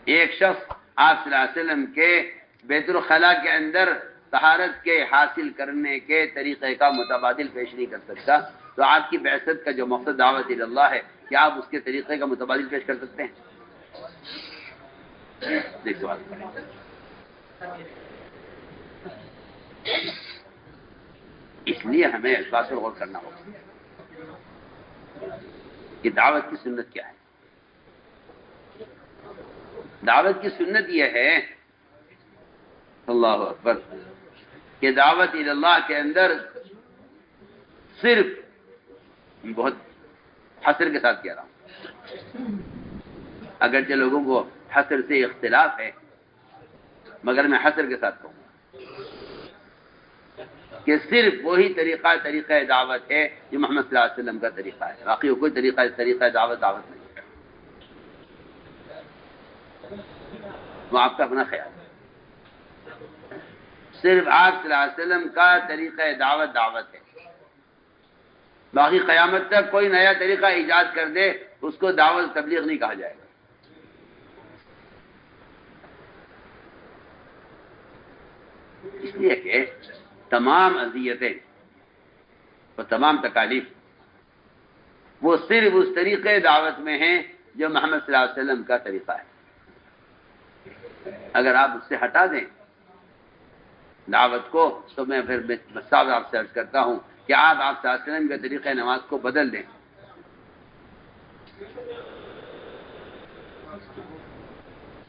ایک شخص آپ صلی اللہ علیہ وسلم کے بیت الخلاء کے اندر طہارت کے حاصل کرنے کے طریقے کا متبادل پیش نہیں کر سکتا، تو آپ کی بعثت کا جو مقصد دعوت اللہ ہے، کیا آپ اس کے طریقے کا متبادل پیش کر سکتے ہیں؟ دیکھ سوال اس لیے ہمیں اس بات پر غور کرنا ہوگا کہ دعوت کی سنت کیا ہے۔ دعوت کی سنت یہ ہے، اللہ اکبر، کہ دعوت اللہ کے اندر صرف، بہت حصر کے ساتھ کہہ رہا ہوں، اگرچہ لوگوں کو حصر سے اختلاف ہے، مگر میں حصر کے ساتھ کہوں کہ صرف وہی طریقہ دعوت ہے جو محمد صلی اللہ علیہ وسلم کا طریقہ ہے، باقی کوئی طریقہ دعوت نہیں ہے۔ وہ آپ کا اپنا خیال ہے، صرف آپ صلی اللہ علیہ وسلم کا طریقہ دعوت ہے، باقی قیامت تک کوئی نیا طریقہ ایجاد کر دے اس کو دعوت تبلیغ نہیں کہا جائے گا۔ اس لیے کہ تمام اذیتیں اور تمام تکالیف وہ صرف اس طریقے دعوت میں ہیں جو محمد صلی اللہ علیہ وسلم کا طریقہ ہے۔ اگر آپ اس سے ہٹا دیں دعوت کو تو میں پھر صاحب آپ سے عرض کرتا ہوں کہ آپ صلی اللہ علیہ وسلم کے طریقہ نماز کو بدل دیں،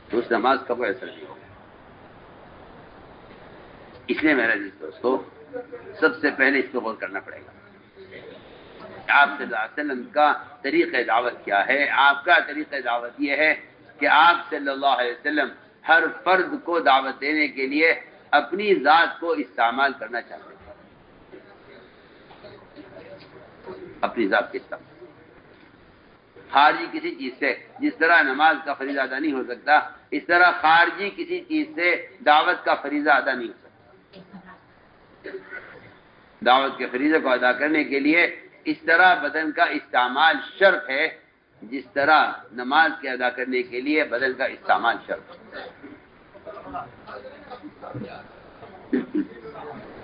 تو اس نماز کا کوئی اثر نہیں ہوگا۔ اس لیے میرا عزیز دوستو، سب سے پہلے اس کو غور کرنا پڑے گا کہ آپ صلی اللہ علیہ وسلم کا طریقہ دعوت کیا ہے۔ آپ کا طریقہ دعوت یہ ہے کہ آپ صلی اللہ علیہ وسلم ہر فرد کو دعوت دینے کے لیے اپنی ذات کو استعمال کرنا چاہتے ہیں، اپنی ذات کے استعمال، خارجی کسی چیز سے، جس طرح نماز کا فریضہ ادا نہیں ہو سکتا اس طرح خارجی کسی چیز سے دعوت کا فریضہ ادا نہیں ہو سکتا۔ دعوت کے فریضے کو ادا کرنے کے لیے اس طرح بدن کا استعمال شرط ہے جس طرح نماز کے ادا کرنے کے لیے بدن کا استعمال شرط ہے۔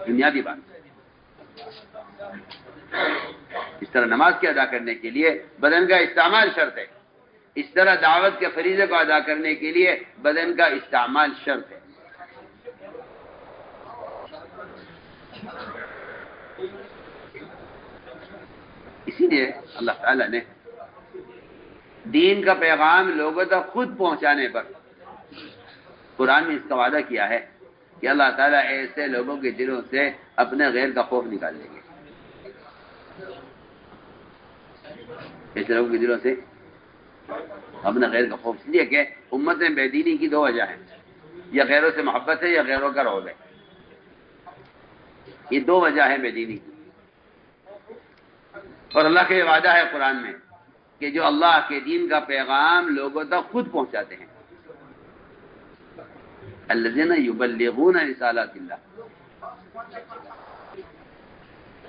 بنیادی بات، اس طرح نماز کے ادا کرنے کے لیے بدن کا استعمال شرط ہے، اس طرح دعوت کے فریضے کو ادا کرنے کے لیے بدن کا استعمال شرط ہے۔ اسی لیے اللہ تعالیٰ نے دین کا پیغام لوگوں تک خود پہنچانے پر قرآن میں اس کا وعدہ کیا ہے کہ اللہ تعالیٰ ایسے لوگوں کے دلوں سے اپنے غیر کا خوف نکال دیں گے۔ ایسے لوگوں کے دلوں سے اپنے غیر کا خوف، اس لیے کہ امت میں بے دینی کی دو وجہ ہیں، یا غیروں سے محبت ہے یا غیروں کا رعب ہے۔ یہ دو وجہ ہیں بے دینی کی، اور اللہ کا یہ وعدہ ہے قرآن میں کہ جو اللہ کے دین کا پیغام لوگوں تک خود پہنچاتے ہیں، الذین یبلغون رسالات اللہ،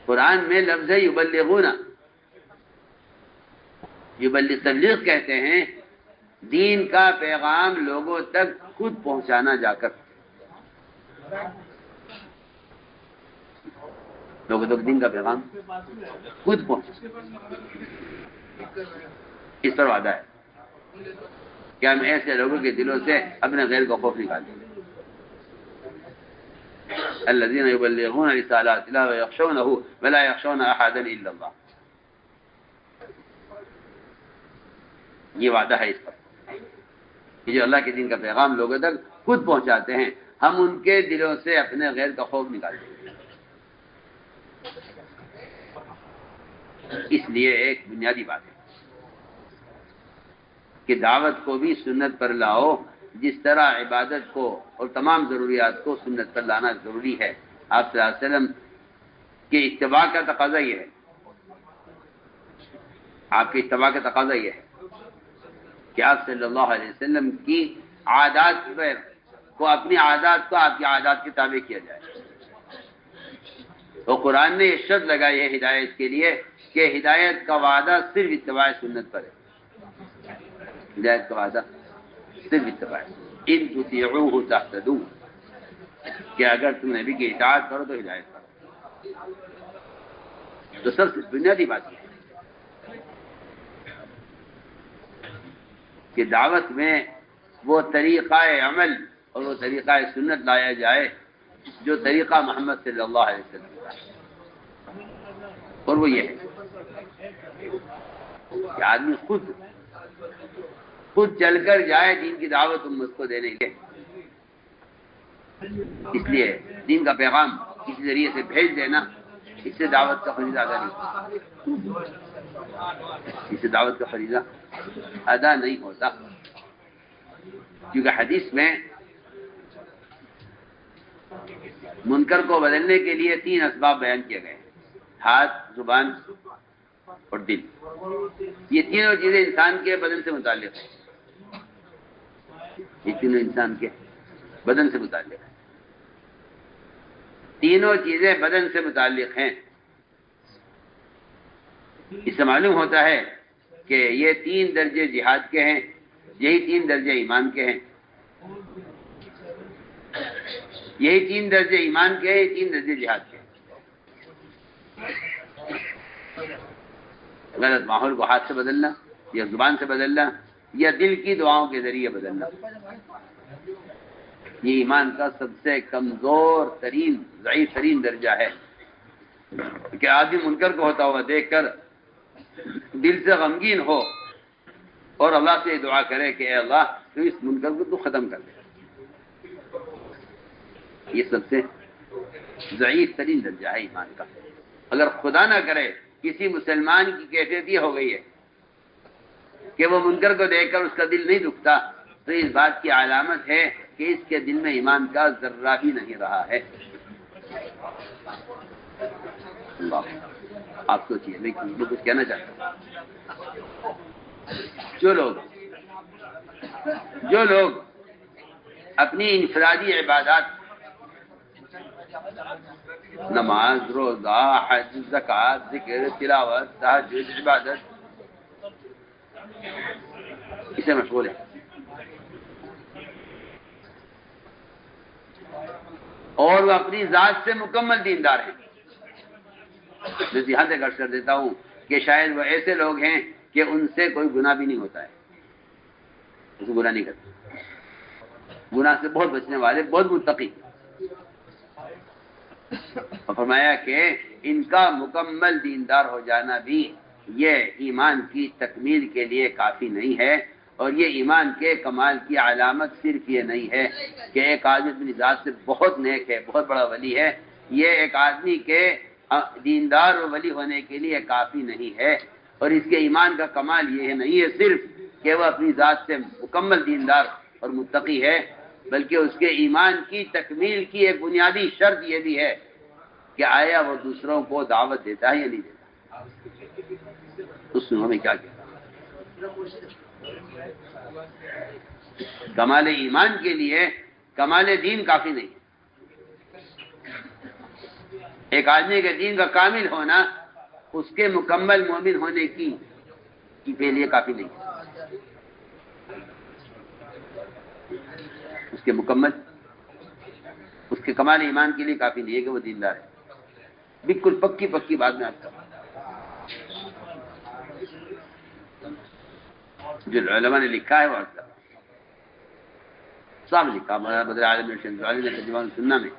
قرآن میں لفظ ہے یبلغون، تبلیغ کہتے ہیں دین کا پیغام لوگوں تک خود پہنچانا، جا کر لوگوں تک دین کا پیغام خود پہنچ، اس پر وعدہ ہے کہ ہم ایسے لوگوں کے دلوں سے اپنے غیر کا خوف نکال دیں گے۔ الذین یبلغون رسالات اللہ ویخشونہ ولا یخشون احدا الا اللہ، یہ وعدہ ہے اس پر کہ جو اللہ کے دین کا پیغام لوگوں تک خود پہنچاتے ہیں ہم ان کے دلوں سے اپنے غیر کا خوف نکال دیں گے۔ اس لیے ایک بنیادی بات ہے کہ دعوت کو بھی سنت پر لاؤ، جس طرح عبادت کو اور تمام ضروریات کو سنت پر لانا ضروری ہے۔ آپ صلی اللہ علیہ وسلم کے اتباع کا تقاضا یہ ہے، آپ کے اتباع کا تقاضا یہ ہے کہ آپ صلی اللہ علیہ وسلم کی عادات کو، اپنی عادات کو آپ کی عادات کے تابع کیا جائے۔ تو قرآن نے یہ شرط لگائی ہے ہدایت کے لیے کہ ہدایت کا وعدہ صرف اتباع سنت پر ہے، ہدایت کا وعدہ صرف اتباع ان تطیعوہ تہتدوا، کہ اگر تم نبی کی اطاعت کرو تو ہدایت کرو. تو سب سے بنیادی بات یہ ہے کہ دعوت میں وہ طریقہ عمل اور وہ طریقہ سنت لایا جائے جو طریقہ محمد صلی اللہ علیہ وسلم کا ہے. اور وہ یہ ہے کہ آدمی خود چل کر جائے دین کی دعوت امت کو دینے کے. اس لیے دین کا پیغام کسی ذریعے سے بھیج دینا، اس سے دعوت کا فریضہ ادا نہیں ہوتا. اس سے دعوت کا فریضہ ادا نہیں ہوتا، کیونکہ حدیث میں منکر کو بدلنے کے لیے 3 اسباب بیان کیے گئے: ہاتھ، زبان اور دل. یہ تینوں چیزیں انسان کے بدن سے متعلق ہیں. یہ تینوں انسان کے بدن سے متعلق ہیں. تینوں چیزیں بدن سے متعلق ہیں. اس سے معلوم ہوتا ہے کہ یہ 3 درجے جہاد کے ہیں، یہی 3 درجے ایمان کے ہیں. یہی 3 درجے ایمان کے ہیں، یہ 3 درجے جہاد کے ہیں. غلط ماحول کو ہاتھ سے بدلنا، یا زبان سے بدلنا، یا دل کی دعاؤں کے ذریعے بدلنا، یہ ایمان کا سب سے کمزور ترین، ضعیف ترین درجہ ہے. کہ آدمی منکر کو ہوتا ہوا دیکھ کر دل سے غمگین ہو اور اللہ سے دعا کرے کہ اے اللہ تو اس منکر کو تو ختم کر دے. یہ سب سے ضعیف ترین درجہ ہے ایمان کا. اگر خدا نہ کرے کسی مسلمان کی کیفیت یہ ہو گئی ہے کہ وہ منکر کو دیکھ کر اس کا دل نہیں دکھتا، تو اس بات کی علامت ہے کہ اس کے دل میں ایمان کا ذرہ بھی نہیں رہا ہے. اللہ، آپ سوچیے میں کچھ کہنا چاہتا ہوں. جو لوگ اپنی انفرادی عبادات، نماز، روزہ، حج، زکوٰۃ، ذکر، تلاوت، تہجد، عبادت، اسے مشغول ہے، اور وہ اپنی ذات سے مکمل دیندار ہیں. میں یہاں تک عرض کر دیتا ہوں کہ شاید وہ ایسے لوگ ہیں کہ ان سے کوئی گناہ بھی نہیں ہوتا ہے، اسے گناہ نہیں کرتے، گناہ سے بہت بچنے والے، بہت متقی. اور فرمایا کہ ان کا مکمل دیندار ہو جانا بھی یہ ایمان کی تکمیل کے لیے کافی نہیں ہے. اور یہ ایمان کے کمال کی علامت صرف یہ نہیں ہے کہ ایک آدمی اپنی ذات سے بہت نیک ہے، بہت بڑا ولی ہے. یہ ایک آدمی کے دیندار و ولی ہونے کے لیے کافی نہیں ہے. اور اس کے ایمان کا کمال یہ نہیں ہے صرف کہ وہ اپنی ذات سے مکمل دیندار اور متقی ہے، بلکہ اس کے ایمان کی تکمیل کی ایک بنیادی شرط یہ بھی ہے کہ آیا وہ دوسروں کو دعوت دیتا ہے یا نہیں دیتا. اس نے ہمیں کیا کیا؟ کمال ایمان کے لیے کمال دین کافی نہیں. ایک آدمی کے دین کا کامل ہونا اس کے مکمل مومن ہونے کی کے لیے کافی نہیں. اس کے کمال ایمان کے لیے کافی نہیں ہے کہ وہ دیندار ہے. بالکل پکی بات میں آپ کا جو علماء نے لکھا ہے وہ آپ کا صاحب لکھا بدر عالم شنزالی نے ترجمہ سننا میں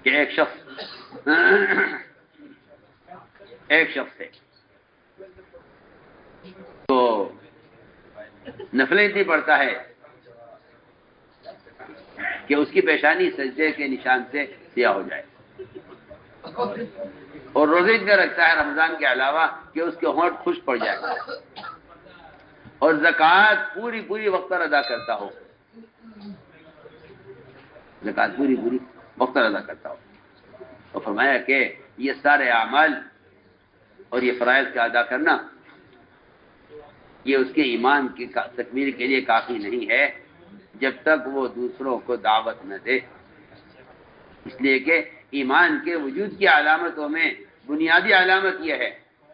کہ ایک شخص ہے تو نفلیں اتنی پڑھتا ہے کہ اس کی پیشانی سجدے کے نشان سے سیاہ ہو جائے، اور روزے اتنے رکھتا ہے رمضان کے علاوہ کہ اس کے ہونٹ خشک پڑ جائے، اور زکوٰۃ پوری وقت پر ادا کرتا ہو، زکوٰۃ پوری وقت پر ادا کرتا ہو. اور فرمایا کہ یہ سارے اعمال اور یہ فرائض کا ادا کرنا یہ اس کے ایمان کی تکمیل کے لیے کافی نہیں ہے جب تک وہ دوسروں کو دعوت نہ دے. اس لیے کہ ایمان کے وجود کی علامتوں میں بنیادی علامت یہ ہے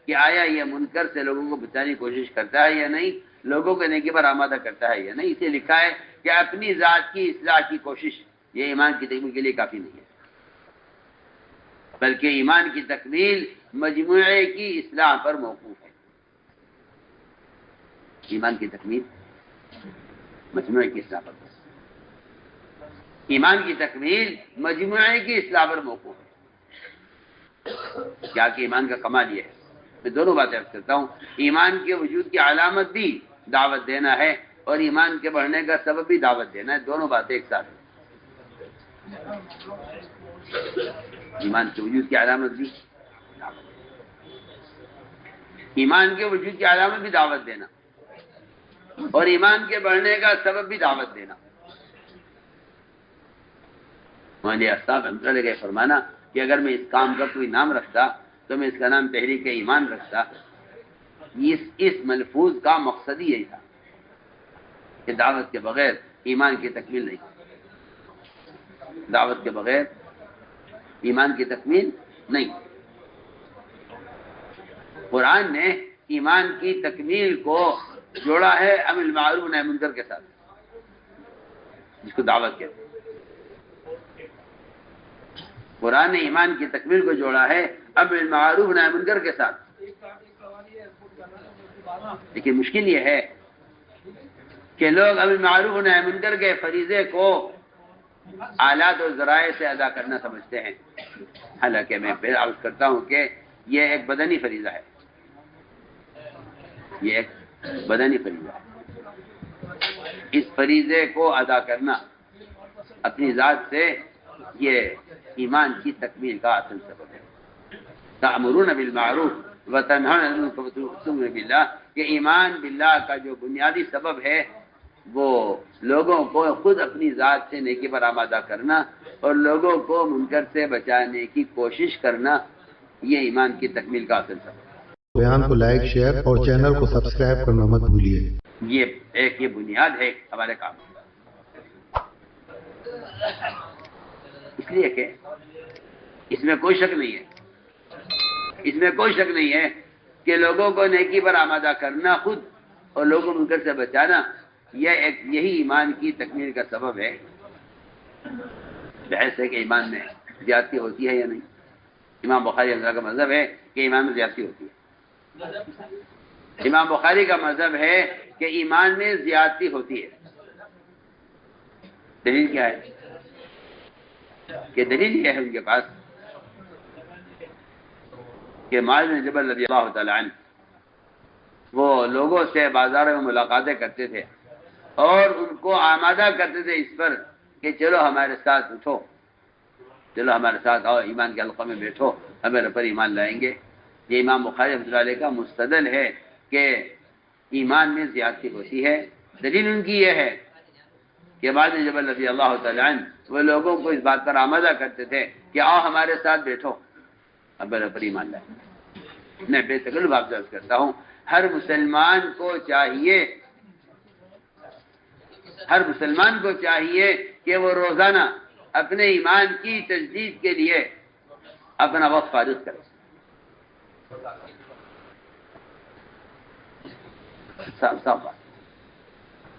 کہ آیا یہ منکر سے لوگوں کو بچانے کی کوشش کرتا ہے یا نہیں، لوگوں کو نیکی پر آمادہ کرتا ہے یا نہیں. اسے لکھا ہے کہ اپنی ذات کی اصلاح کی کوشش یہ ایمان کی تکمیل کے لیے کافی نہیں ہے، بلکہ ایمان کی تکمیل مجموعے کی اصلاح پر موقوف ہے. ایمان کی تکمیل مجموعے کی اصلاح پر، ایمان کی تکمیل مجموعے کی اصلاح پر موقوف ہے. کیا کہ ایمان کا کمال یہ ہے، میں دونوں باتیں عرض کرتا ہوں، ایمان کے وجود کی علامت بھی دعوت دینا ہے اور ایمان کے بڑھنے کا سبب بھی دعوت دینا ہے. دونوں باتیں ایک ساتھ ہیں. ایمان کے وجود کی علامت بھی ایمان کے وجود کی علامت بھی دعوت دینا اور ایمان کے بڑھنے کا سبب بھی دعوت دینا. مولانا صاحب رحمۃ اللہ علیہ فرمانا کہ اگر میں اس کام کا کوئی نام رکھتا تو میں اس کا نام تحریک ایمان رکھتا. اس ملفوظ کا مقصد ہی یہی تھا کہ دعوت کے بغیر ایمان کی تکمیل نہیں، دعوت کے بغیر ایمان کی تکمیل نہیں. قرآن نے ایمان کی تکمیل کو جوڑا ہے امر معروف نہی منکر کے ساتھ، جس کو دعوت کہتے ہیں. قرآن نے ایمان کی تکمیل کو جوڑا ہے امر معروف نہی منکر کے ساتھ. لیکن مشکل یہ ہے کہ لوگ امر معروف نہی منکر کے فریضے کو آلات و ذرائع سے ادا کرنا سمجھتے ہیں، حالانکہ میں پھر عرض کرتا ہوں کہ یہ ایک بدنی فریضہ ہے. یہ ایک بدنی فریضہ ہے. اس فریضے کو ادا کرنا اپنی ذات سے یہ ایمان کی تکمیل کا اصل سبب ہے. تأمرون بالمعروف وتنہون عن المنکر وتؤمنون باللہ، کہ ایمان باللہ کا جو بنیادی سبب ہے وہ لوگوں کو خود اپنی ذات سے نیکی پر آمادہ کرنا اور لوگوں کو منکر سے بچانے کی کوشش کرنا، یہ ایمان کی تکمیل کا اصل سبب ہے. بیان کو لائک، شیئر اور چینل کو سبسکرائب کرنا مت بھولیے. یہ بنیاد ہے ہمارے کام کی. اس لیے کہ اس میں کوئی شک نہیں ہے، اس میں کوئی شک نہیں ہے کہ لوگوں کو نیکی پر آمادہ کرنا خود اور لوگوں کو منکر سے بچانا یہی ایمان کی تکمیل کا سبب ہے. بحث ہے کہ ایمان میں زیادتی ہوتی ہے یا نہیں. امام بخاری رحمہ اللہ کا مذہب ہے کہ ایمان میں زیادتی ہوتی ہے. امام بخاری کا مذہب ہے کہ ایمان میں زیادتی ہوتی ہے. دلیل کیا ہے؟ کہ دلیل یہ ہے ان کے پاس کہ معاذ بن جبل رضی اللہ تعالی عنہ وہ لوگوں سے بازاروں میں ملاقاتیں کرتے تھے اور ان کو آمادہ کرتے تھے اس پر کہ چلو ہمارے ساتھ اٹھو، چلو ہمارے ساتھ آؤ، ایمان کے حلقہ میں بیٹھو، ہمارے پر ایمان لائیں گے. یہ امام بخاری رحمۃ اللہ علیہ کا مستدل ہے کہ ایمان میں زیادتی ہوتی ہے. دلیل ان کی یہ ہے کہ معاذ بن جبل رضی اللہ تعالی عنہ وہ لوگوں کو اس بات پر آمادہ کرتے تھے کہ آؤ ہمارے ساتھ بیٹھو، ہمارے پر ایمان لائیں. میں بے تکلف آپ سے عرض کرتا ہوں، ہر مسلمان کو چاہیے کہ وہ روزانہ اپنے ایمان کی تجدید کے لیے اپنا وقت فارغ کرے. صاف بات،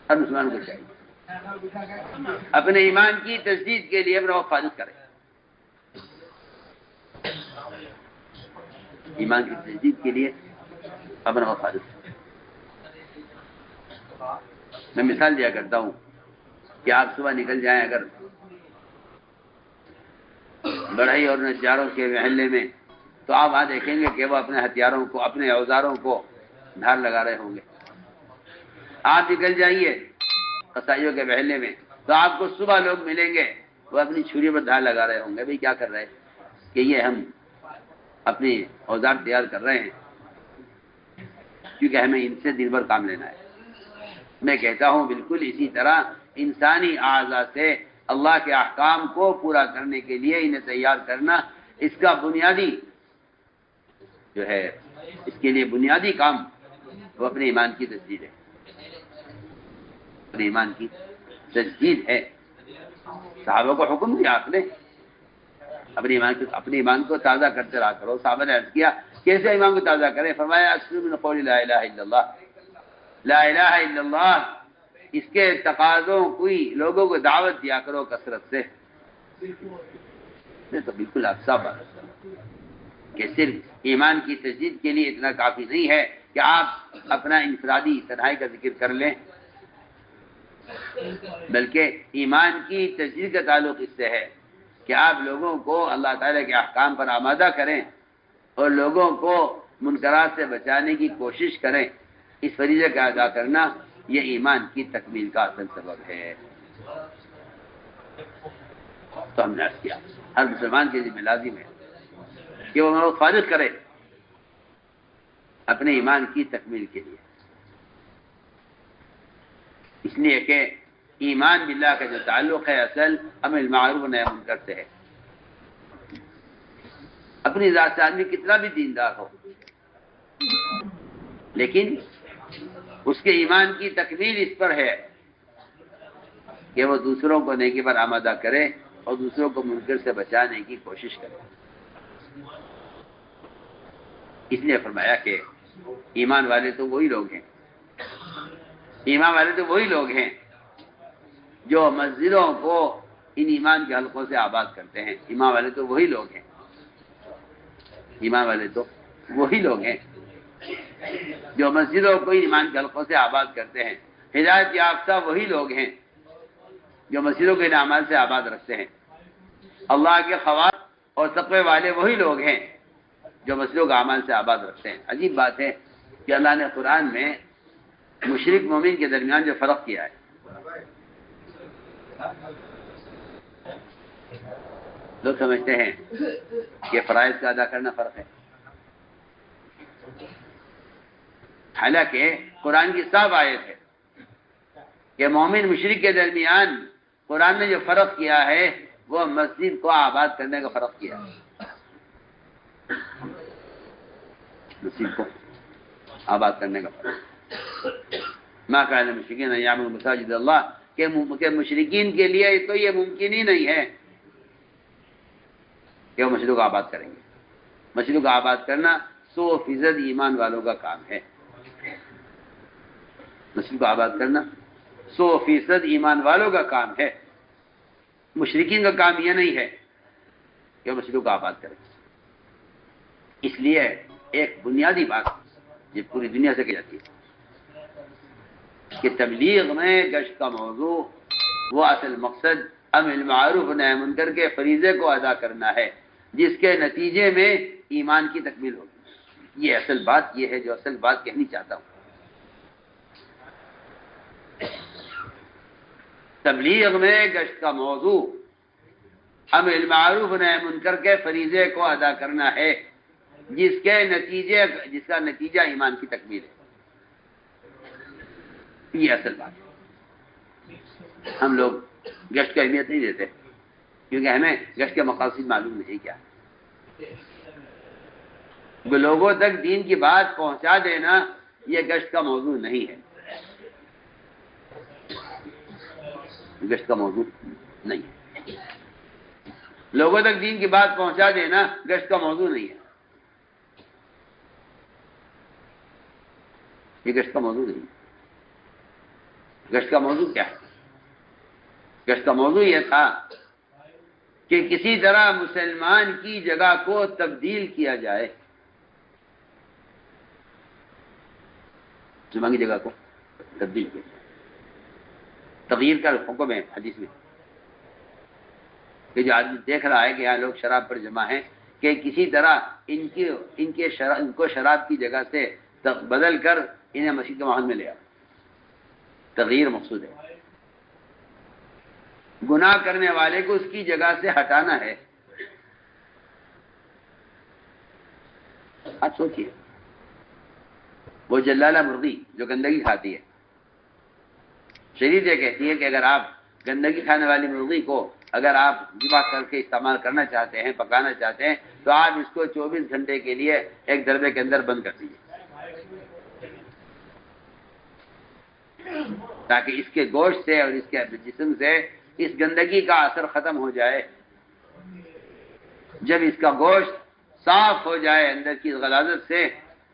ہر مسلمان کو چاہیے اپنے ایمان کی تجدید کے لیے اپنا وقت فارغ کرے. ایمان کی تجدید کے لیے اپنا وقت فارغ کرے. میں مثال دیا کرتا ہوں کہ آپ صبح نکل جائیں اگر بڑھئی اور نجاروں کے محلے میں، تو آپ وہاں دیکھیں گے کہ وہ اپنے ہتھیاروں کو، اپنے اوزاروں کو دھار لگا رہے ہوں گے. آپ نکل جائیے قصائیوں کے محلے میں تو آپ کو صبح لوگ ملیں گے وہ اپنی چھری پر دھار لگا رہے ہوں گے. بھئی کیا کر رہے ہیں؟ کہ یہ ہم اپنی اوزار تیار کر رہے ہیں کیونکہ ہمیں ان سے دن بھر کام لینا ہے. میں کہتا ہوں بالکل اسی طرح انسانی اعضاء سے اللہ کے احکام کو پورا کرنے کے لیے انہیں تیار کرنا، اس کا بنیادی جو ہے، اس کے لیے بنیادی کام وہ اپنے ایمان کی تجدید ہے. اپنے ایمان کی تجدید ہے. صحابہ کو حکم دیا آپ نے اپنے ایمان کو تازہ کرتے رہا کرو. صحابہ نے عرض کیا کیسے ایمان کو تازہ کریں؟ فرمایا اکثر من قول لا الہ الا اللہ، لا الہ الا اللہ، اس کے تقاضوں کوئی لوگوں کو دعوت دیا کرو کثرت سے. یہ تو بالکل آپ صاف بات کہ صرف ایمان کی تجدید کے لیے اتنا کافی نہیں ہے کہ آپ اپنا انفرادی تنہائی کا ذکر کر لیں، بلکہ ایمان کی تجدید کا تعلق اس سے ہے کہ آپ لوگوں کو اللہ تعالیٰ کے احکام پر آمادہ کریں اور لوگوں کو منکرات سے بچانے کی کوشش کریں. اس فریضے کا ادا کرنا یہ ایمان کی تکمیل کا اصل سبب ہے. تو ہم نے عرض کیا ہر مسلمان کے ذمہ لازم ہے کہ وہ فارغ کرے اپنے ایمان کی تکمیل کے لیے، اس لیے کہ ایمان باللہ کا جو تعلق ہے اصل امر معروف نہی منکر سے ہے. اپنی ذات سے آدمی کتنا بھی دیندار ہو، لیکن اس کے ایمان کی تکمیل اس پر ہے کہ وہ دوسروں کو نیکی پر آمادہ کرے اور دوسروں کو منکر سے بچانے کی کوشش کرے. اس لیے فرمایا کہ ایمان والے تو وہی لوگ ہیں، ایمان والے تو وہی لوگ ہیں جو مسجدوں کو ان ایمان کے حلقوں سے آباد کرتے ہیں. ایمان والے تو وہی لوگ ہیں، ایمان والے تو وہی لوگ ہیں جو مسجدوں کو ایمان کے حلقوں سے آباد کرتے ہیں. ہدایت یافتہ وہی لوگ ہیں جو مسجدوں کے اعمال سے آباد رکھتے ہیں. اللہ کے خواص اور تقوی والے وہی لوگ ہیں جو مسجدوں کے اعمال سے آباد رکھتے ہیں. عجیب بات ہے کہ اللہ نے قرآن میں مشرک مومن کے درمیان جو فرق کیا ہے، لوگ سمجھتے ہیں کہ فرائض کا ادا کرنا فرق ہے، حالانکہ قرآن کی صاف آیت ہے کہ مومن مشرک کے درمیان قرآن نے جو فرق کیا ہے وہ مسجد کو آباد کرنے کا فرق کیا ہے. مسجد کو آباد کرنے کا فرق. ما کان للمشرکین ان یعمروا مساجد اللہ، کہ مشرکین کے لیے تو یہ ممکن ہی نہیں ہے کہ وہ مسجدوں کو آباد کریں گے. مسجدوں کو آباد کرنا 100% ایمان والوں کا کام ہے. مسجد کو آباد کرنا 100% ایمان والوں کا کام ہے. مشرکین کا کام یہ نہیں ہے کہ مسجدوں کو آباد کریں. اس لیے ایک بنیادی بات یہ پوری دنیا سے کی جاتی ہے کہ تبلیغ میں گشت کا موضوع وہ اصل مقصد امر معروف نہی منکر کے فریضے کو ادا کرنا ہے جس کے نتیجے میں ایمان کی تکمیل ہوگی. یہ اصل بات یہ ہے جو اصل بات کہنی چاہتا ہوں. تبلیغ میں گشت کا موضوع امر معروف نہی منکر کے فریضے کو ادا کرنا ہے جس کا نتیجہ ایمان کی تکمیل ہے. یہ اصل بات ہے. ہم لوگ گشت کو اہمیت نہیں دیتے کیونکہ ہمیں گشت کے مقاصد معلوم نہیں کیا. لوگوں تک دین کی بات پہنچا دینا یہ گشت کا موضوع نہیں ہے، گشت کا موضوع نہیں ہے. لوگوں تک دین کی بات پہنچا دینا گشت کا موضوع نہیں ہے، یہ گشت کا موضوع نہیں ہے. گشت کا موضوع کیا ہے؟ گشت کا موضوع یہ تھا کہ کسی طرح مسلمان کی جگہ کو تبدیل کیا جائے، مسلمان کی جگہ کو تبدیل کیا جائے. تغییر کا حکم ہے حدیث میں کہ جو آدمی دیکھ رہا ہے کہ یہاں لوگ شراب پر جمع ہیں کہ کسی طرح ان کو شراب کی جگہ سے بدل کر انہیں مسجد کے ماحول میں لے آؤ. تغییر مقصود ہے. گناہ کرنے والے کو اس کی جگہ سے ہٹانا ہے. آپ سوچئے وہ جلالہ مرغی جو گندگی کھاتی ہے، شریعت یہ کہتی ہے کہ اگر آپ گندگی کھانے والی مرغی کو اگر آپ ذبح کر کے استعمال کرنا چاہتے ہیں، پکانا چاہتے ہیں، تو آپ اس کو 24 گھنٹے کے لیے ایک دربے کے اندر بند کر دیجیے تاکہ اس کے گوشت سے اور اس کے جسم سے اس گندگی کا اثر ختم ہو جائے. جب اس کا گوشت صاف ہو جائے اندر کی غلاظت سے،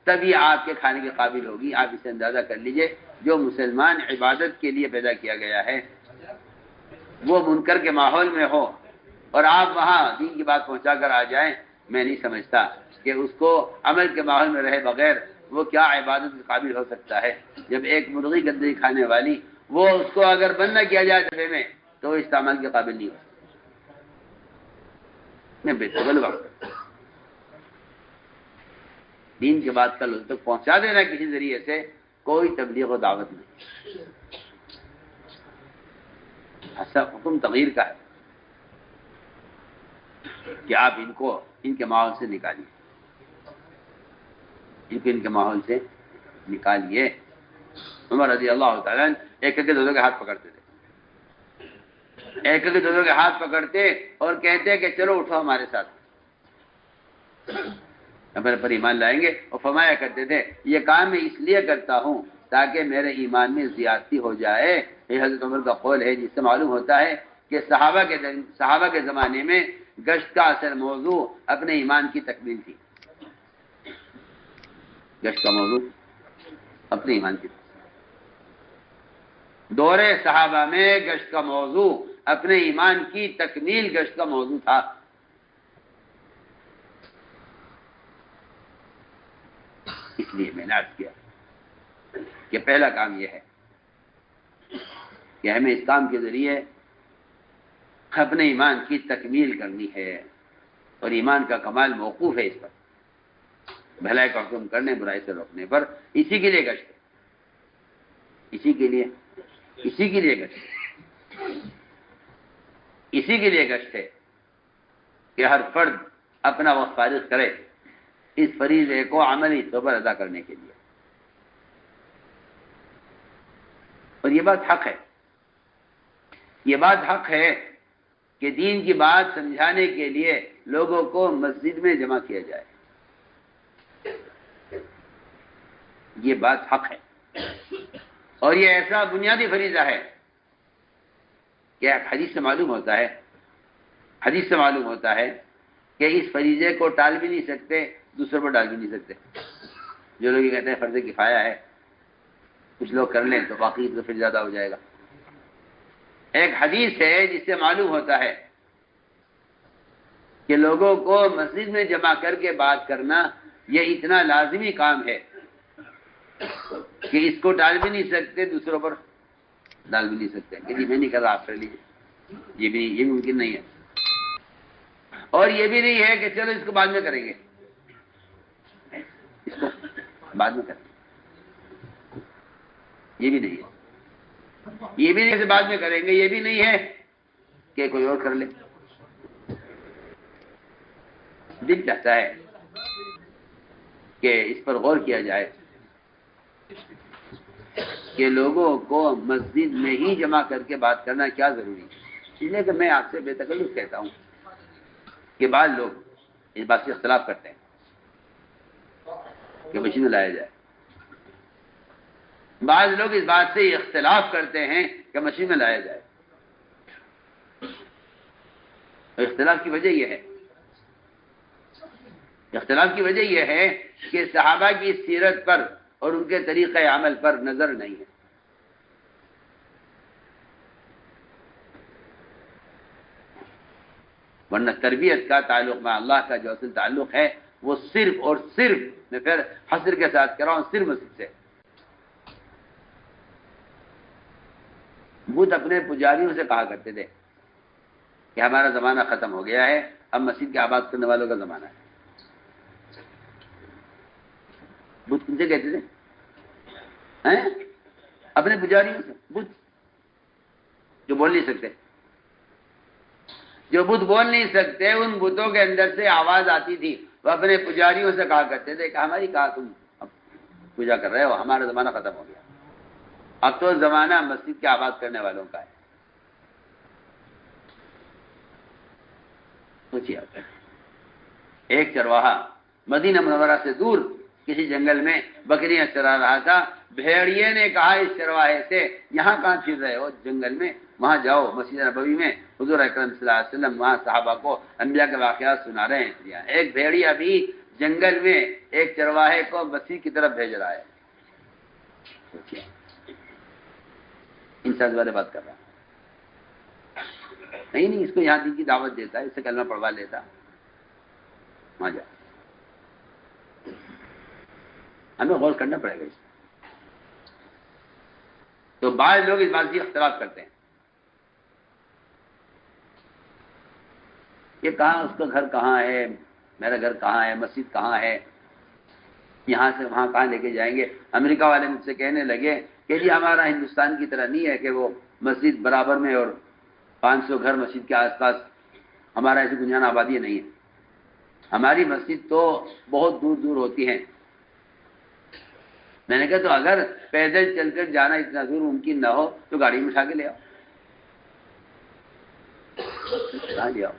تبھی آپ کے کھانے کے قابل ہوگی. آپ اسے اندازہ کر لیجئے جو مسلمان عبادت کے لیے پیدا کیا گیا ہے وہ منکر کے ماحول میں ہو اور آپ وہاں دین کی بات پہنچا کر آ جائیں، میں نہیں سمجھتا کہ اس کو عمل کے ماحول میں رہے بغیر وہ کیا عبادت کے قابل ہو سکتا ہے۔ جب ایک مرغی گندگی کھانے والی، وہ اس کو اگر بند نہ کیا جائے ڈبے میں تو وہ استعمال کے قابل نہیں ہو سکتا۔ میں بےتغل وقت دین کے بات کا لوگوں تک پہنچا دینا کسی ذریعے سے کوئی تبلیغ و دعوت نہیں، ایسا حکم تغیر کا ہے کہ آپ ان کو ان کے ماحول سے نکالیے، ان کے ماحول سے نکالیے۔ عمر رضی اللہ تعالیٰ ایک کے دونوں کے ہاتھ پکڑتے تھے، ایک کے دونوں کے ہاتھ پکڑتے اور کہتے کہ چلو اٹھو ہمارے ساتھ، ہمارے پر ایمان لائیں گے۔ اور فرمایا کرتے تھے یہ کام میں اس لیے کرتا ہوں تاکہ میرے ایمان میں زیادتی ہو جائے۔ یہ حضرت عمر کا قول ہے، جس سے معلوم ہوتا ہے کہ صحابہ کے زمانے میں گشت کا اصل موضوع اپنے ایمان کی تکمیل تھی۔ گشت کا موضوع اپنے ایمان کی تکمیل، دور صحابہ میں گشت کا موضوع اپنے ایمان کی تکمیل گشت کا موضوع تھا۔ اس لیے میں نے عرض کیا کہ پہلا کام یہ ہے کہ ہمیں اس کام کے ذریعے اپنے ایمان کی تکمیل کرنی ہے، اور ایمان کا کمال موقوف ہے اس پر، بھلائی کا حکم کرنے برائی سے روکنے پر۔ اسی کے لیے گشت ہے، اسی کے لیے گشت ہے، اسی کے لیے گشت ہے کہ ہر فرد اپنا وقت فارغ کرے اس فریضے کو عملی طور پر ادا کرنے کے لیے۔ اور یہ بات حق ہے، یہ بات حق ہے کہ دین کی بات سمجھانے کے لیے لوگوں کو مسجد میں جمع کیا جائے، یہ بات حق ہے، اور یہ ایسا بنیادی فریضہ ہے کہ حدیث سے معلوم ہوتا ہے کہ اس فریضے کو ٹال بھی نہیں سکتے، دوسروں پر ڈال بھی نہیں سکتے۔ جو لوگ یہ کہتے ہیں فرض کفایہ ہے، کچھ لوگ کر لیں تو باقی تو پھر زیادہ ہو جائے گا۔ ایک حدیث ہے جس سے معلوم ہوتا ہے کہ لوگوں کو مسجد میں جمع کر کے بات کرنا یہ اتنا لازمی کام ہے کہ اس کو ڈال بھی نہیں سکتے، دوسروں پر ڈال بھی نہیں سکتے کہ جی میں نہیں کر رہا، آپ کر لیجیے، یہ بھی ممکن نہیں ہے۔ اور یہ بھی نہیں ہے کہ چلو اس کو بعد میں کریں گے، اس کو بعد میں کریں گے، یہ بھی نہیں ہے۔ یہ بھی نہیں کہ بعد میں کریں گے، یہ بھی نہیں ہے کہ کوئی اور کر لے۔ دل چاہتا ہے کہ اس پر غور کیا جائے کہ لوگوں کو مسجد میں ہی جمع کر کے بات کرنا کیا ضروری ہے۔ اس لیے کہ میں آپ سے بے تکلف کہتا ہوں کہ بعض لوگ اس بات سے اختلاف کرتے ہیں کہ مشین میں لایا جائے، بعض لوگ اس بات سے اختلاف کرتے ہیں کہ مشین میں لایا جائے۔ اختلاف کی وجہ یہ ہے کہ صحابہ کی سیرت پر اور ان کے طریقہ عمل پر نظر نہیں ہے۔ ورنہ تربیت کا تعلق میں اللہ کا جو اصل تعلق ہے وہ صرف اور صرف، میں پھر حصر کے ساتھ کہہ رہا ہوں، صرف مسجد سے۔ بت اپنے پجاریوں سے کہا کرتے تھے کہ ہمارا زمانہ ختم ہو گیا ہے، اب مسجد کے آباد کرنے والوں کا زمانہ ہے۔ بت کن سے کہتے تھے؟ اپنے پجاریوں سے، بت جو بول نہیں سکتے، جو بت بول نہیں سکتے، ان بتوں کے اندر سے آواز آتی تھی، وہ اپنے پجاریوں سے کہا کرتے تھے کہ ہماری کہا تم اب پوجا کر رہے ہو، ہمارا زمانہ ختم ہو گیا، اب تو زمانہ مسجد کے آباد کرنے والوں کا ہے۔ سوچیے، ایک چرواہا مدینہ منورہ سے دور کسی جنگل میں بکریاں چرا رہا تھا، بھیڑیے نے کہا اس چرواہے سے یہاں کہاں پھر رہے ہو جنگل میں، وہاں جاؤ مسجد نبوی میں، حضور اکرم صلی اللہ علیہ وسلم وہاں صحابہ کو انبیاء کے واقعات سنا رہے ہیں۔ ایک بھیڑیا بھی جنگل میں ایک چرواہے کو مسجد کی طرف بھیج رہا ہے۔ ان سے بارے بات کر رہا ہوں. نہیں اس کو یہاں دین کی دعوت دیتا ہے، اس سے کلمہ پڑھوا لیتا، وہاں جا. ہمیں غور کرنا پڑے گا اس. تو بعض لوگ اس بات کی اختلاف کرتے ہیں کہ کہاں اس کا گھر کہاں ہے، میرا گھر کہاں ہے، مسجد کہاں ہے، یہاں سے وہاں کہاں لے کے جائیں گے. امریکہ والے مجھ سے کہنے لگے کہ جی ہمارا ہندوستان کی طرح نہیں ہے کہ وہ مسجد برابر میں اور 500 گھر مسجد کے آس پاس، ہمارا ایسی گنجان آبادی نہیں ہے. ہماری مسجد تو بہت دور دور ہوتی ہیں. میں نے کہا تو اگر پیدل چل کر جانا اتنا دور ممکن نہ ہو تو گاڑی میں اٹھا کے لے آؤ، کہاں لے آؤ.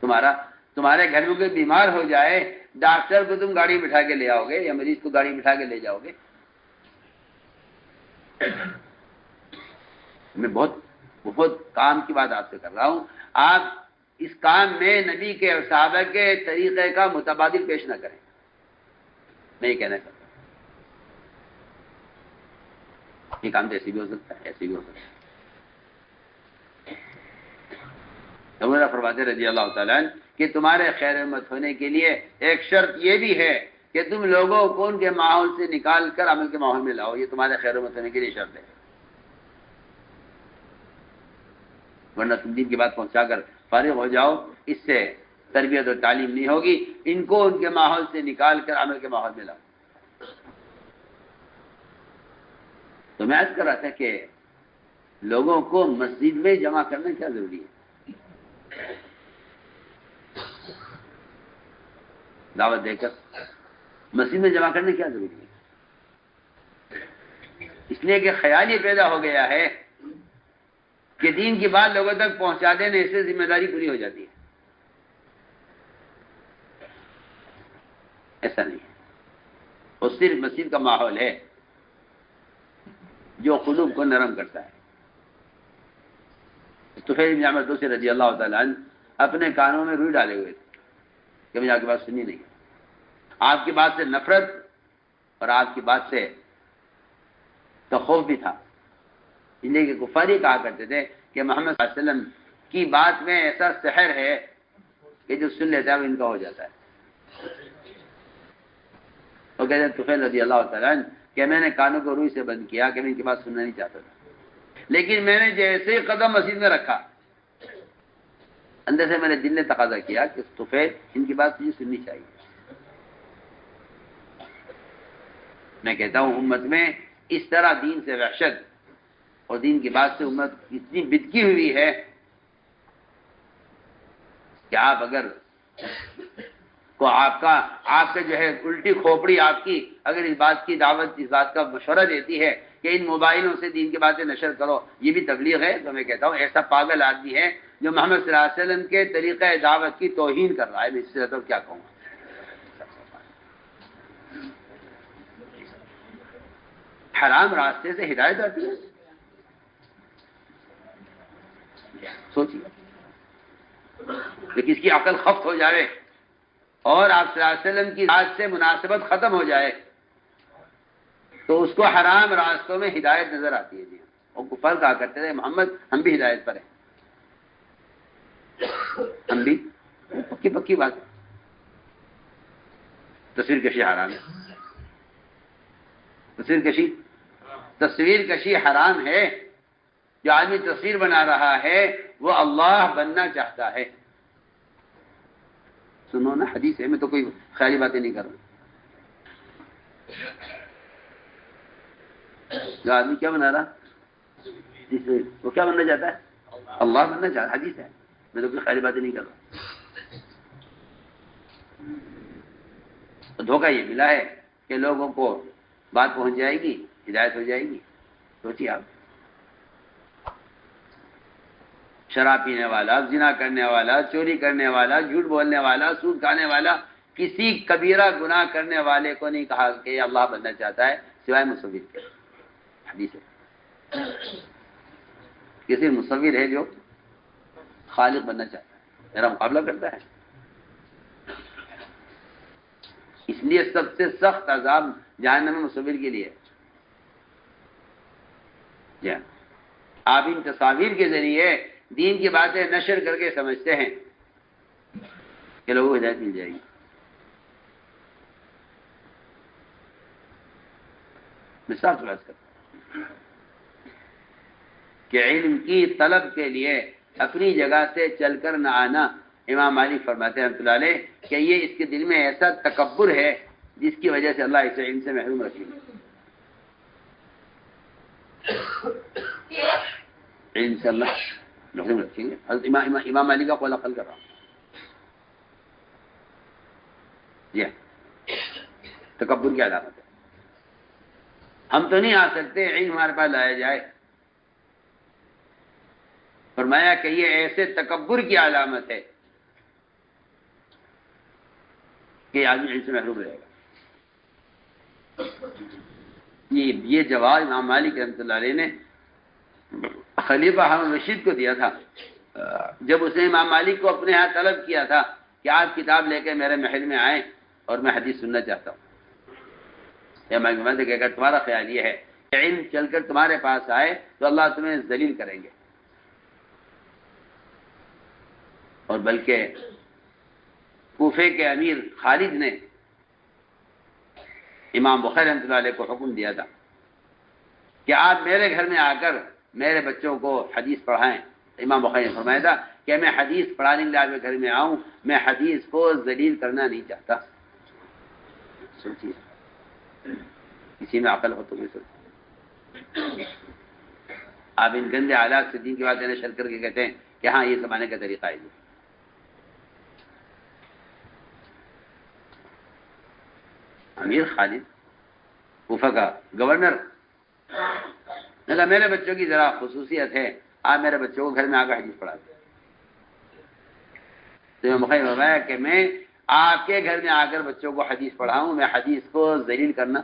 تمہارے گھر میں کوئی بیمار ہو جائے، ڈاکٹر کو تم گاڑی بٹھا کے لے آؤ گے یا مریض کو گاڑی بٹھا کے لے جاؤ گے؟ میں بہت کام کی بات آپ سے کر رہا ہوں. آپ اس کام میں نبی کے اور صحابہ کے طریقے کا متبادل پیش نہ کریں. میں یہ کہنا چاہتا ہوں یہ کام تو ایسے بھی ہو سکتا ہے، ایسے بھی ہو سکتا ہے. عمر فرماتے رضی اللہ تعالیٰ عنہ کہ تمہارے خیر امت ہونے کے لیے ایک شرط یہ بھی ہے کہ تم لوگوں کو ان کے ماحول سے نکال کر عمل کے ماحول میں لاؤ. یہ تمہارے خیر امت ہونے کے لیے شرط ہے، ورنہ تم دین کی بات پہنچا کر فارغ ہو جاؤ، اس سے تربیت اور تعلیم نہیں ہوگی. ان کو ان کے ماحول سے نکال کر عمل کے ماحول میں لاؤ. تو میں عرض کر رہا تھا کہ لوگوں کو مسجد میں جمع کرنا کیا ضروری ہے؟ دعوت دے کر مسجد میں جمع کرنا کیا ضروری ہے؟ اس لیے کہ خیال یہ پیدا ہو گیا ہے کہ دین کی بات لوگوں تک پہنچا دینے سے ذمہ داری پوری ہو جاتی ہے. ایسا نہیں ہے. وہ صرف مسجد کا ماحول ہے جو قلوب کو نرم کرتا ہے. طفیل بن عمرو دوسی رضی اللہ تعالیٰ عنہ اپنے کانوں میں روئی ڈالے ہوئے تھے کہ مجھے آپ کی بات سننی نہیں. آپ کی بات سے نفرت اور آپ کی بات سے خوف بھی تھا. اس لیے کہ کفار کہا کرتے تھے کہ محمد صلی اللہ علیہ وسلم کی بات میں ایسا سحر ہے کہ جو سن لیتا ہے وہ ان کا ہو جاتا ہے. وہ کہتے ہیں طفیل رضی اللہ تعالیٰ عنہ کہ میں نے کانوں کو روئی سے بند کیا کہ میں ان کی بات سننا نہیں چاہتا تھا، لیکن میں نے جیسے ہی قدم مسجد میں رکھا اندر سے میرے دل نے تقاضا کیا کہ طفیل ان کی بات تجھے سننی چاہیے. میں کہتا ہوں امت میں اس طرح دین سے وحشت اور دین کی بات سے امت اتنی بدکی ہوئی ہے کہ آپ اگر کو آپ کا جو ہے الٹی کھوپڑی آپ کی اگر اس بات کی دعوت، اس بات کا مشورہ دیتی ہے کہ ان موبائلوں سے دین کی باتیں نشر کرو، یہ بھی تبلیغ ہے، تو میں کہتا ہوں ایسا پاگل آدمی ہے جو محمد صلی اللہ علیہ وسلم کے طریقہ دعوت کی توہین کر رہا ہے. میں اس سے تو کیا کہوں. حرام راستے سے ہدایت آتی ہے، سوچیے کہ کس کی عقل خفت ہو جائے اور آپ صلی اللہ علیہ وسلم کی ذات سے مناسبت ختم ہو جائے تو اس کو حرام راستوں میں ہدایت نظر آتی ہے. جی اور کفار کہا کرتے تھے محمد ہم بھی ہدایت پر ہیں، ہم بھی پکی بات. تصویر کشی حرام ہے، تصویر کشی حرام ہے. جو آدمی تصویر بنا رہا ہے وہ اللہ بننا چاہتا ہے. سنو نا حدیث ہے، میں تو کوئی خیالی باتیں نہیں کر رہا. جو آدمی کیا بنا رہا وہ کیا بننا چاہتا ہے؟ اللہ بننا چاہتا. حدیث ہے، میں تو کوئی خیالی باتیں نہیں کر رہا. تو دھوکہ یہ ملا ہے کہ لوگوں کو بات پہنچ جائے گی، ہدایت ہو جائے گی. سوچیے آپ، شراب پینے والا، زنا کرنے والا، چوری کرنے والا، جھوٹ بولنے والا، سود کھانے والا، کسی کبیرہ گناہ کرنے والے کو نہیں کہا کہ یہ اللہ بننا چاہتا ہے سوائے مصور کے. حدیث ہے، کسی مصور ہے جو خالق بننا چاہتا ہے، میرا مقابلہ کرتا ہے. اس لیے سب سے سخت عذاب جہنم مصور کے لیے. جی آپ ان تصاویر کے ذریعے دین کی باتیں نشر کر کے سمجھتے ہیں کہ لوگوں کو ہدایت مل جائے گی. میں صاف بات کرتا ہوں کہ علم کی طلب کے لیے اپنی جگہ سے چل کر نہ آنا، امام مالک فرماتے ہیں رحمۃ اللہ علیہ کہ یہ اس کے دل میں ایسا تکبر ہے جس کی وجہ سے اللہ اسے علم سے محروم رکھے گا. علم سے اللہ محروم رکھیں گے. حضرت امام مالک کا قول نقل کر رہا ہوں. جی تکبر کی علامت ہے. ہم تو نہیں آ سکتے، علم ہمارے پاس لایا جائے. فرمایا کہ یہ ایسے تکبر کی علامت ہے کہ آدمی علم سے محروم رہے گا. یہ جواب امام مالک رحمۃ اللہ علیہ نے خلیفہ ہارون رشید کو دیا تھا جب اس نے امام مالک کو اپنے ہاں طلب کیا تھا کہ آپ کتاب لے کے میرے محل میں آئیں اور میں حدیث سننا چاہتا ہوں. کہ اگر تمہارا خیال یہ ہے کہ علم چل کر تمہارے پاس آئے تو اللہ تمہیں ذلیل کریں گے، اور بلکہ کوفے کے امیر خالد نے امام بخاری رحمۃ اللہ علیہ کو حکم دیا تھا کہ آپ میرے گھر میں آ کر میرے بچوں کو حدیث پڑھائیں. امام بخاری نے فرمایا تھا کہ میں حدیث پڑھانے کے لیے آپ کے گھر میں آؤں، میں حدیث کو ذلیل کرنا نہیں چاہتا. سوچیے کسی میں عقل ہو تو بھی سوچیے. آپ ان گندے حالات سے دین کی باتیں نشر کر کے کہتے ہیں کہ ہاں یہ زمانے کا طریقہ ہے. امیر خالد کوفہ کا گورنر نے کہا میرے بچوں کی ذرا خصوصیت ہے، آپ میرے بچوں کو گھر میں آ کر حدیث پڑھا دیں. تو میں مخیر فرمایا کہ میں آپ کے گھر میں آ کر بچوں کو حدیث پڑھاؤں، میں حدیث کو ذلیل کرنا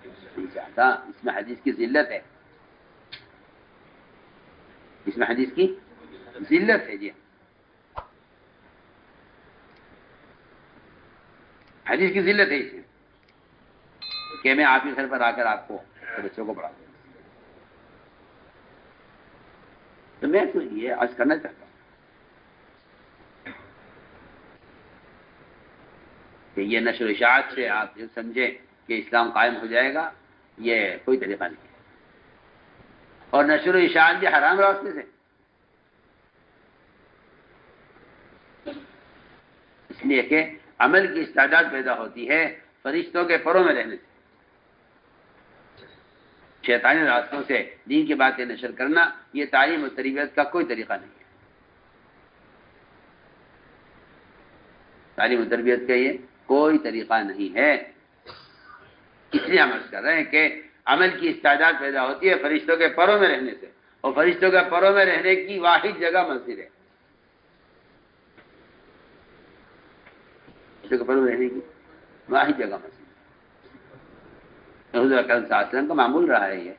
نہیں چاہتا. اس میں حدیث کی ذلت ہے، اس میں حدیث کی ذلت ہے. جی حدیث کی ذلت ہے اس میں کہ میں آپ کے گھر پر آ کر آپ کو بچوں کو پڑھا دوں. تو میں تو یہ عرض کرنا چاہتا ہوں کہ یہ نشر و اشاعت سے آپ جو سمجھیں کہ اسلام قائم ہو جائے گا، یہ کوئی طریقہ نہیں ہے. اور نشر و اشاعت بھی حرام راستے سے، اس لیے کہ عمل کی استعداد پیدا ہوتی ہے فرشتوں کے پروں میں رہنے سے. شیطانی راستوں سے دین کی باتیں نشر کرنا یہ تعلیم و تربیت کا کوئی طریقہ نہیں ہے. تعلیم و تربیت کا یہ کوئی طریقہ نہیں ہے. اس لیے ہم عرض کر رہے ہیں کہ عمل کی استعداد پیدا ہوتی ہے فرشتوں کے پروں میں رہنے سے، اور فرشتوں کے پروں میں رہنے کی واحد جگہ مسجد ہے. فرشتوں کے پروں میں رہنے کی واحد جگہ مسجد. حضور اکرم صلی اللہ علیہ وسلم کا معمول رہا ہے یہ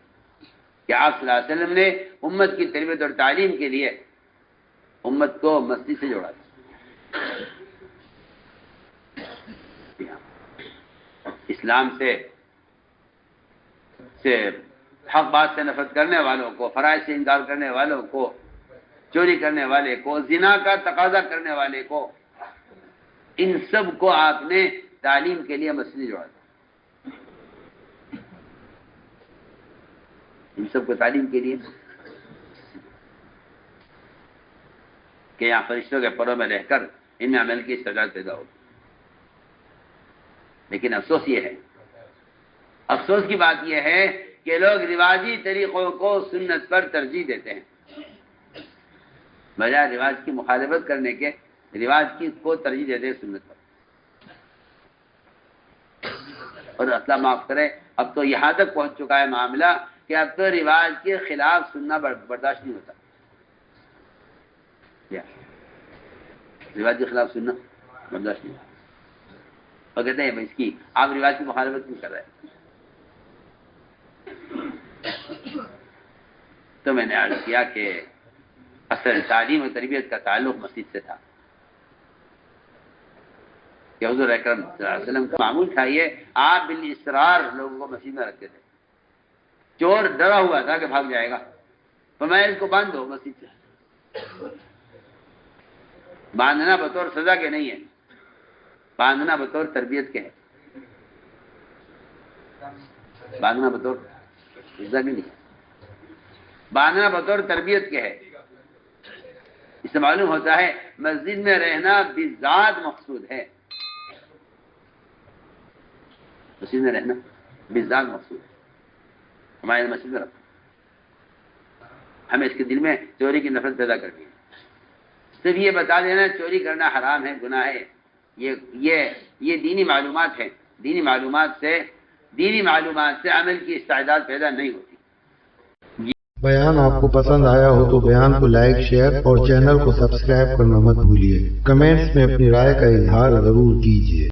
کہ آپ صلی اللہ علیہ وسلم نے امت کی تربیت اور تعلیم کے لیے امت کو مسجد سے جوڑا تھا. اسلام سے حق بات سے نفرت کرنے والوں کو، فرائض سے انکار کرنے والوں کو، چوری کرنے والے کو، زنا کا تقاضا کرنے والے کو، ان سب کو آپ نے تعلیم کے لیے مسجد جوڑا تھا. ان سب کو تعلیم کے لیے کہ یہاں فرشتوں کے پروں میں رہ کر ان میں عمل کی استعداد پیدا ہوگی. لیکن افسوس یہ ہے، افسوس کی بات یہ ہے کہ لوگ رواجی طریقوں کو سنت پر ترجیح دیتے ہیں، بجائے رواج کی مخالفت کرنے کے رواج کی کو ترجیح دیتے ہیں سنت پر. اور اللہ معاف کرے، اب تو یہاں تک پہنچ چکا ہے معاملہ کہ اب تو رواج کے خلاف سننا برداشت نہیں ہوتا. رواج کے خلاف سننا برداشت نہیں ہوتا. اور کہتے ہیں اس کی آپ رواج کی مخالفت کیوں کر رہے ہیں؟ تو میں نے عرض کیا کہ اصل تعلیم و تربیت کا تعلق مسجد سے تھا. کہ حضور اکرم صلی اللہ علیہ وسلم کا معمول تھا یہ، آپ بالاسرار لوگوں کو مسجد میں رکھتے تھے. چور ڈرا ہوا تھا کہ بھاگ جائے گا، فرمایا اس کو باندھ دو مسجد سے. باندھنا بطور سزا کے نہیں ہے، باندھنا بطور تربیت کے ہے. باندھنا بطور سزا کے نہیں، باندھنا بطور تربیت کے ہے. اس سے معلوم ہوتا ہے مسجد میں رہنا بذات مقصود ہے. مسجد میں رہنا بذات مقصود ہے. ہمارے مسجد میں رکھو، ہمیں اس کے دل میں چوری کی نفرت پیدا کرنی ہے. صرف یہ بتا دینا چوری کرنا حرام ہے، گناہ ہے، یہ دینی معلومات ہیں. دینی معلومات سے عمل کی استعداد پیدا نہیں ہوتی. بیان آپ کو پسند آیا ہو تو بیان کو لائک، شیئر اور چینل کو سبسکرائب کرنا مت بھولیے. کمنٹس میں اپنی رائے کا اظہار ضرور کیجیے.